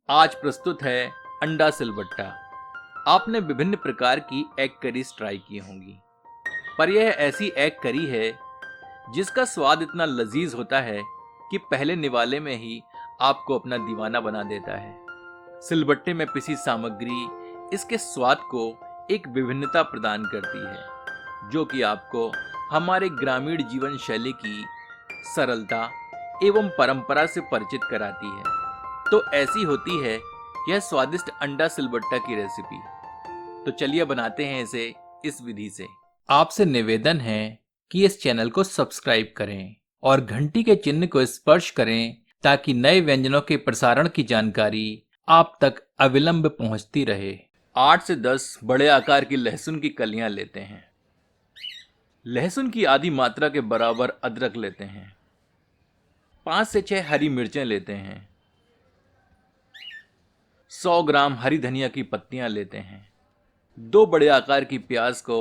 आज प्रस्तुत है अंडा सिलबट्टा। आपने विभिन्न प्रकार की एग करीज ट्राई की होंगी, पर यह ऐसी एग करी है जिसका स्वाद इतना लजीज होता है कि पहले निवाले में ही आपको अपना दीवाना बना देता है। सिलबट्टे में पिसी सामग्री इसके स्वाद को एक विभिन्नता प्रदान करती है, जो कि आपको हमारे ग्रामीण जीवन शैली की सरलता एवं परंपरा से परिचित कराती है। तो ऐसी होती है यह स्वादिष्ट अंडा सिलबट्टा की रेसिपी। तो चलिए बनाते हैं इसे इस विधि से। आपसे निवेदन है कि इस चैनल को सब्सक्राइब करें और घंटी के चिन्ह को स्पर्श करें ताकि नए व्यंजनों के प्रसारण की जानकारी आप तक अविलंब पहुंचती रहे। 8 से 10 बड़े आकार की लहसुन की कलियां लेते हैं। लहसुन की आधी मात्रा के बराबर अदरक लेते हैं। 5 से 6 हरी मिर्चें लेते हैं। 100 ग्राम हरी धनिया की पत्तियां लेते हैं। 2 बड़े आकार की प्याज को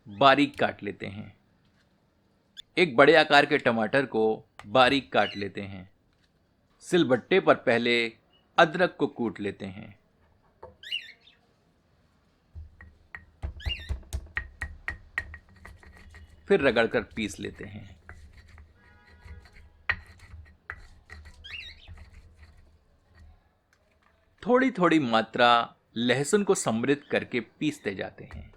बारीक काट लेते हैं। 1 बड़े आकार के टमाटर को बारीक काट लेते हैं। सिलबट्टे पर पहले अदरक को कूट लेते हैं। फिर रगड़कर पीस लेते हैं। थोड़ी थोड़ी मात्रा लहसुन को समृद्ध करके पीसते जाते हैं।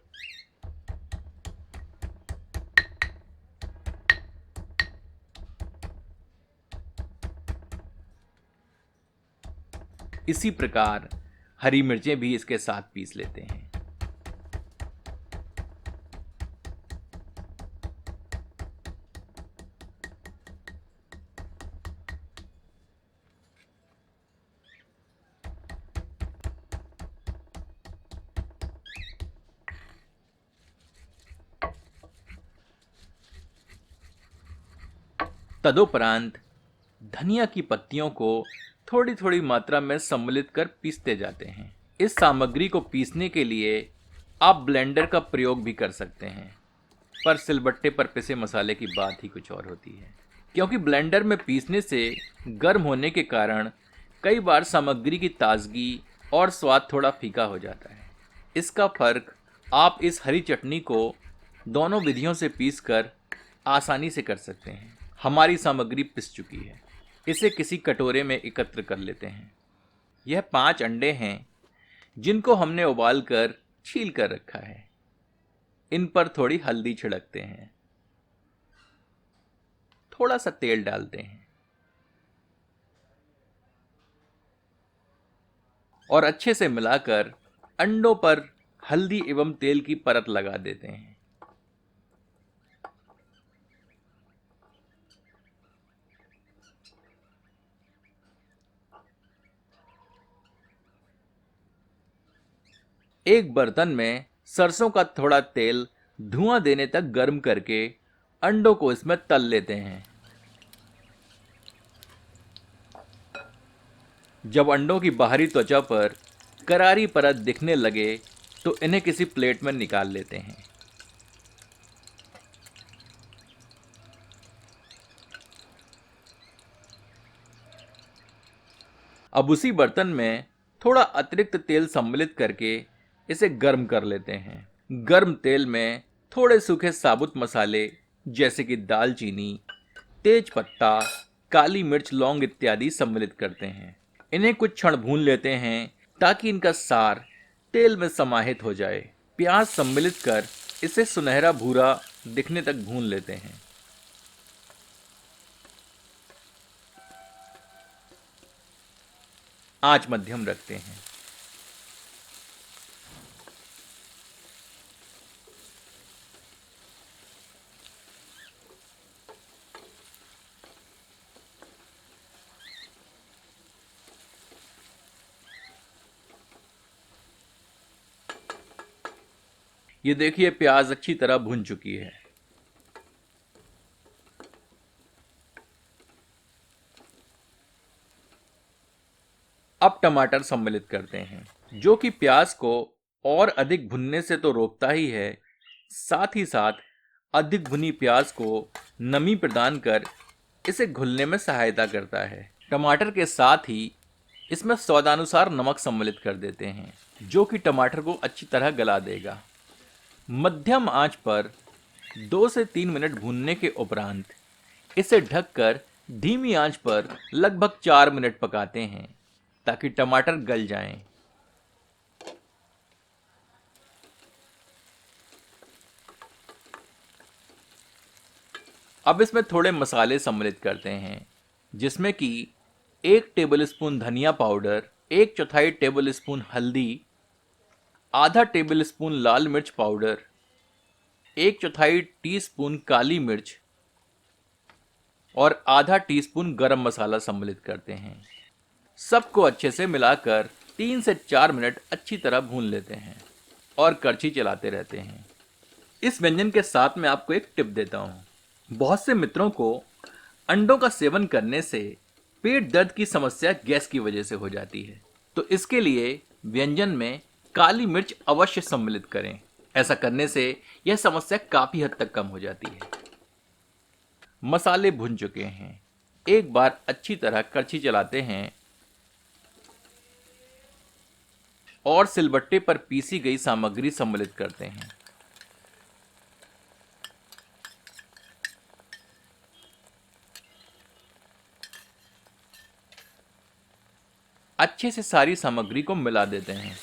इसी प्रकार हरी मिर्चें भी इसके साथ पीस लेते हैं। तदोपरांत धनिया की पत्तियों को थोड़ी थोड़ी मात्रा में सम्मिलित कर पीसते जाते हैं। इस सामग्री को पीसने के लिए आप ब्लेंडर का प्रयोग भी कर सकते हैं, पर सिलबट्टे पर पिसे मसाले की बात ही कुछ और होती है, क्योंकि ब्लेंडर में पीसने से गर्म होने के कारण कई बार सामग्री की ताजगी और स्वाद थोड़ा फीका हो जाता है। इसका फर्क आप इस हरी चटनी को दोनों विधियों से पीसकर आसानी से कर सकते हैं। हमारी सामग्री पिस चुकी है, इसे किसी कटोरे में एकत्र कर लेते हैं। यह 5 अंडे हैं जिनको हमने उबाल कर छील कर रखा है। इन पर थोड़ी हल्दी छिड़कते हैं, थोड़ा सा तेल डालते हैं और अच्छे से मिलाकर अंडों पर हल्दी एवं तेल की परत लगा देते हैं। एक बर्तन में सरसों का थोड़ा तेल धुआं देने तक गर्म करके अंडों को इसमें तल लेते हैं। जब अंडों की बाहरी त्वचा पर करारी परत दिखने लगे तो इन्हें किसी प्लेट में निकाल लेते हैं। अब उसी बर्तन में थोड़ा अतिरिक्त तेल सम्मिलित करके इसे गर्म कर लेते हैं। गर्म तेल में थोड़े सूखे साबुत मसाले जैसे कि दालचीनी, तेज पत्ता, काली मिर्च, लौंग इत्यादि सम्मिलित करते हैं। इन्हें कुछ क्षण भून लेते हैं ताकि इनका सार तेल में समाहित हो जाए। प्याज सम्मिलित कर इसे सुनहरा भूरा दिखने तक भून लेते हैं। आंच मध्यम रखते हैं। ये देखिए प्याज अच्छी तरह भुन चुकी है। अब टमाटर सम्मिलित करते हैं, जो कि प्याज को और अधिक भुनने से तो रोकता ही है, साथ ही साथ अधिक भुनी प्याज को नमी प्रदान कर इसे घुलने में सहायता करता है। टमाटर के साथ ही इसमें स्वादानुसार नमक सम्मिलित कर देते हैं, जो कि टमाटर को अच्छी तरह गला देगा। मध्यम आंच पर 2 से 3 मिनट भूनने के उपरांत इसे ढककर धीमी आंच पर लगभग 4 मिनट पकाते हैं ताकि टमाटर गल जाएं। अब इसमें थोड़े मसाले सम्मिलित करते हैं, जिसमें कि 1 टेबलस्पून धनिया पाउडर, 1/4 टेबलस्पून हल्दी, आधा टेबलस्पून लाल मिर्च पाउडर, 1/4 टीस्पून काली मिर्च और आधा टीस्पून गरम मसाला सम्मिलित करते हैं। सबको अच्छे से मिलाकर 3 से 4 मिनट अच्छी तरह भून लेते हैं और करछी चलाते रहते हैं। इस व्यंजन के साथ मैं आपको एक टिप देता हूँ। बहुत से मित्रों को अंडों का सेवन करने से पेट दर्द की समस्या गैस की वजह से हो जाती है, तो इसके लिए व्यंजन में काली मिर्च अवश्य सम्मिलित करें। ऐसा करने से यह समस्या काफी हद तक कम हो जाती है। मसाले भुन चुके हैं। एक बार अच्छी तरह करछी चलाते हैं और सिलबट्टे पर पीसी गई सामग्री सम्मिलित करते हैं। अच्छे से सारी सामग्री को मिला देते हैं।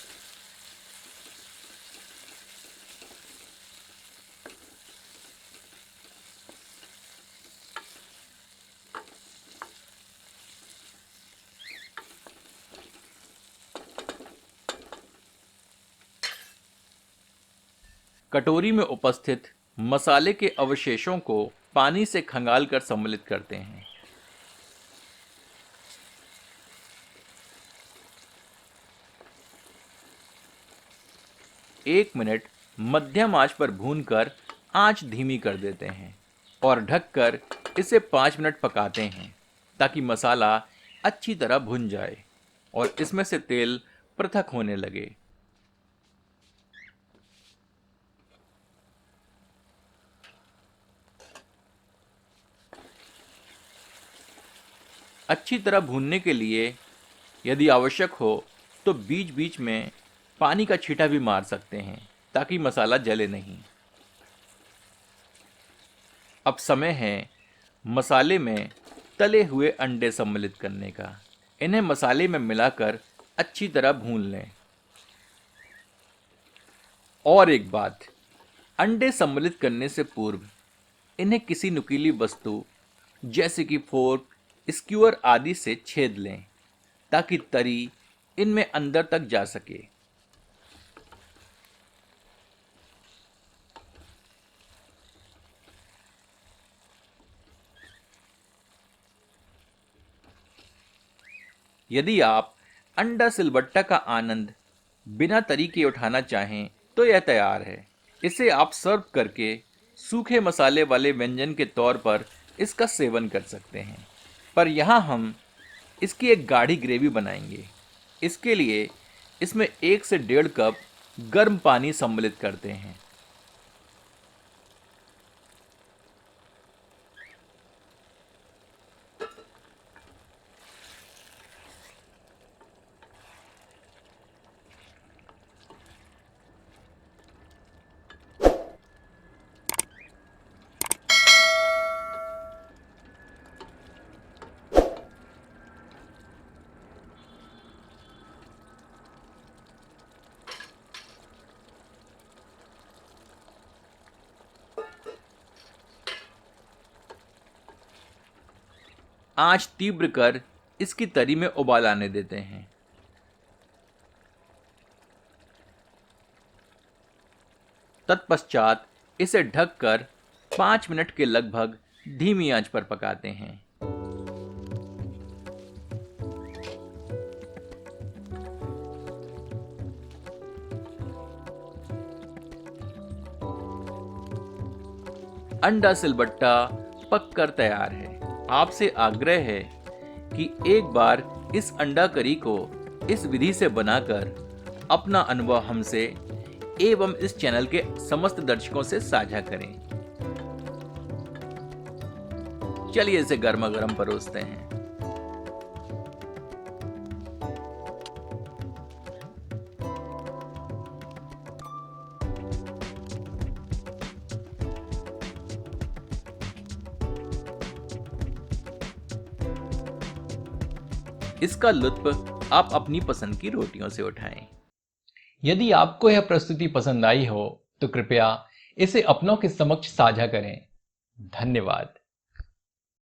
कटोरी में उपस्थित मसाले के अवशेषों को पानी से खंगालकर सम्मिलित करते हैं। एक मिनट मध्यम आंच पर भूनकर आंच धीमी कर देते हैं और ढककर इसे 5 मिनट पकाते हैं ताकि मसाला अच्छी तरह भुन जाए और इसमें से तेल पृथक होने लगे। अच्छी तरह भूनने के लिए यदि आवश्यक हो तो बीच बीच में पानी का छींटा भी मार सकते हैं ताकि मसाला जले नहीं। अब समय है मसाले में तले हुए अंडे सम्मिलित करने का। इन्हें मसाले में मिलाकर अच्छी तरह भून लें। और एक बात, अंडे सम्मिलित करने से पूर्व इन्हें किसी नुकीली वस्तु जैसे कि फोर्क, स्क्यूअर आदि से छेद लें ताकि तरी इनमें अंदर तक जा सके। यदि आप अंडा सिलबट्टा का आनंद बिना तरी के उठाना चाहें तो यह तैयार है। इसे आप सर्व करके सूखे मसाले वाले व्यंजन के तौर पर इसका सेवन कर सकते हैं। पर यहाँ हम इसकी एक गाढ़ी ग्रेवी बनाएंगे। इसके लिए इसमें 1 से 1.5 कप गर्म पानी सम्मिलित करते हैं। आंच तीव्र कर इसकी तरी में उबाल आने देते हैं। तत्पश्चात इसे ढककर 5 मिनट के लगभग धीमी आंच पर पकाते हैं। अंडा सिलबट्टा पककर तैयार है। आपसे आग्रह है कि एक बार इस अंडा करी को इस विधि से बनाकर अपना अनुभव हमसे एवं इस चैनल के समस्त दर्शकों से साझा करें। चलिए इसे गर्मा गर्म परोसते हैं। इसका लुत्फ आप अपनी पसंद की रोटियों से उठाएं। यदि आपको यह प्रस्तुति पसंद आई हो तो कृपया इसे अपनों के समक्ष साझा करें। धन्यवाद।